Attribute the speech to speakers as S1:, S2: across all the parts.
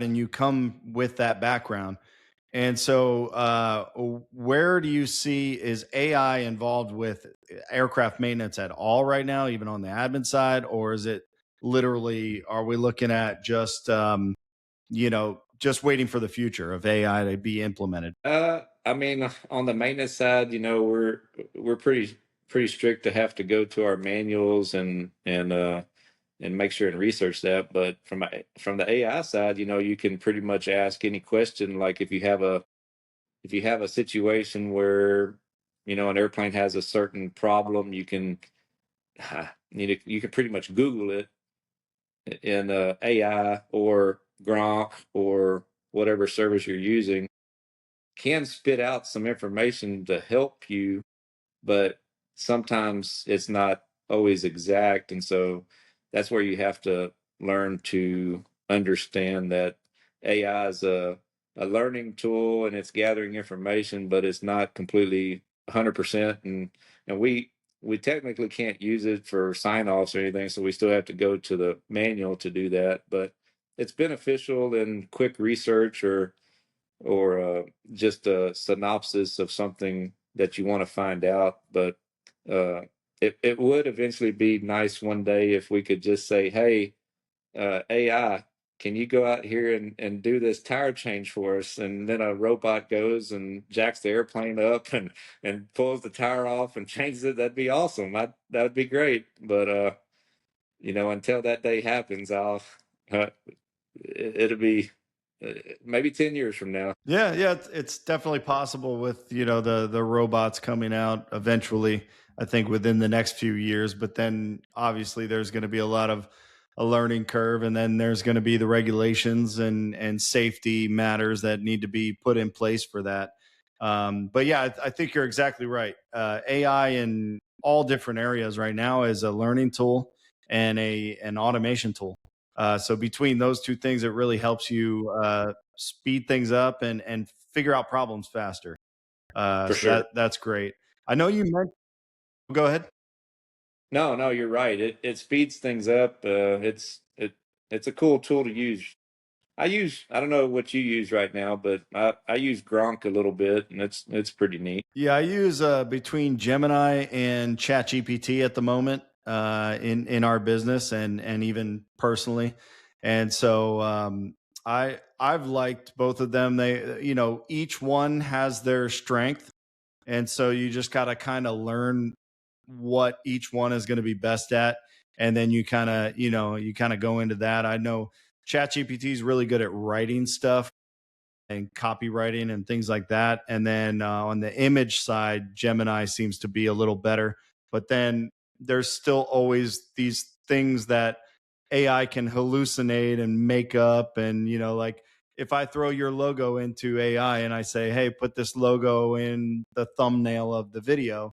S1: and you come with that background. And so, where do you see is AI involved with aircraft maintenance at all right now, even on the admin side, or is it literally? Are we looking at just just waiting for the future of AI to be implemented?
S2: I mean, on the maintenance side, we're pretty strict to have to go to our manuals and make sure and research that. But from the AI side, you can pretty much ask any question. Like if you have a situation where an airplane has a certain problem, you can pretty much Google it in AI or Gronk or whatever service you're using, can spit out some information to help you, but sometimes it's not always exact. And so that's where you have to learn to understand that AI is a learning tool and it's gathering information, but it's not completely 100%. And we technically can't use it for sign-offs or anything, so we still have to go to the manual to do that. But it's beneficial in quick research or just a synopsis of something that you want to find out. But uh, it would eventually be nice one day if we could just say, hey, AI, can you go out here and do this tire change for us? And then a robot goes and jacks the airplane up and pulls the tire off and changes it. That'd be awesome. That would be great. But until that day happens, it'll be maybe 10 years from now.
S1: Yeah, yeah, it's definitely possible with the robots coming out eventually. I think within the next few years, but then obviously there's going to be a lot of a learning curve, and then there's going to be the regulations and safety matters that need to be put in place for that. But yeah, I think you're exactly right. AI in all different areas right now is a learning tool and a an automation tool. So between those two things, it really helps you speed things up and figure out problems faster.
S2: For
S1: So
S2: sure.
S1: that's great. I know you meant. Go ahead.
S2: No, no, you're right. It speeds things up. It's a cool tool to use. I don't know what you use right now, but I use Gronk a little bit, and it's pretty neat.
S1: Yeah, I use between Gemini and ChatGPT at the moment in our business and even personally, and so I've liked both of them. They each one has their strength, and so you just got to kind of learn what each one is going to be best at, and then you kind of go into that. I know ChatGPT is really good at writing stuff and copywriting and things like that. And then on the image side, Gemini seems to be a little better. But then there's still always these things that AI can hallucinate and make up. And, like if I throw your logo into AI and I say, hey, put this logo in the thumbnail of the video,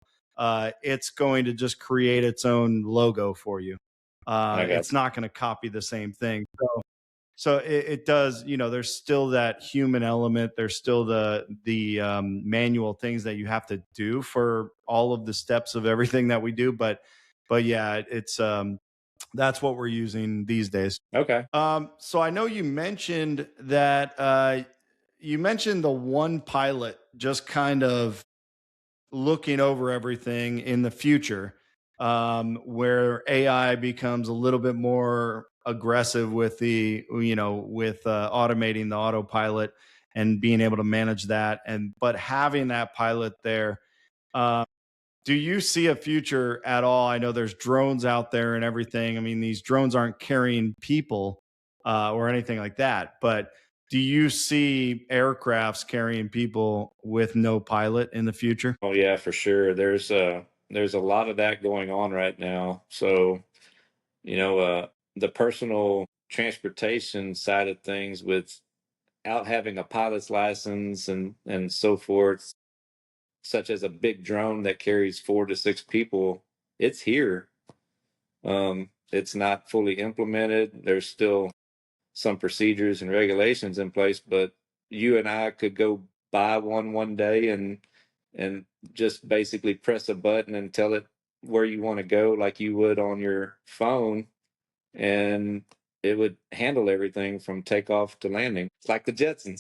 S1: it's going to just create its own logo for you.
S2: I got
S1: It's not going to copy the same thing. So it does, there's still that human element. There's still the manual things that you have to do for all of the steps of everything that we do. But yeah, it's that's what we're using these days.
S2: okay.
S1: So I know you mentioned the one pilot just kind of looking over everything in the future, where AI becomes a little bit more aggressive with automating the autopilot and being able to manage that, and but having that pilot there. Uh, do you see a future at all? I know there's drones out there and everything. I mean, these drones aren't carrying people or anything like that, but do you see aircrafts carrying people with no pilot in the future?
S2: Oh yeah, for sure. There's a lot of that going on right now. So the personal transportation side of things without having a pilot's license and so forth, such as a big drone that carries 4 to 6 people, it's here. It's not fully implemented. There's still some procedures and regulations in place, but you and I could go buy one day and just basically press a button and tell it where you want to go like you would on your phone, and it would handle everything from takeoff to landing. It's like the Jetsons.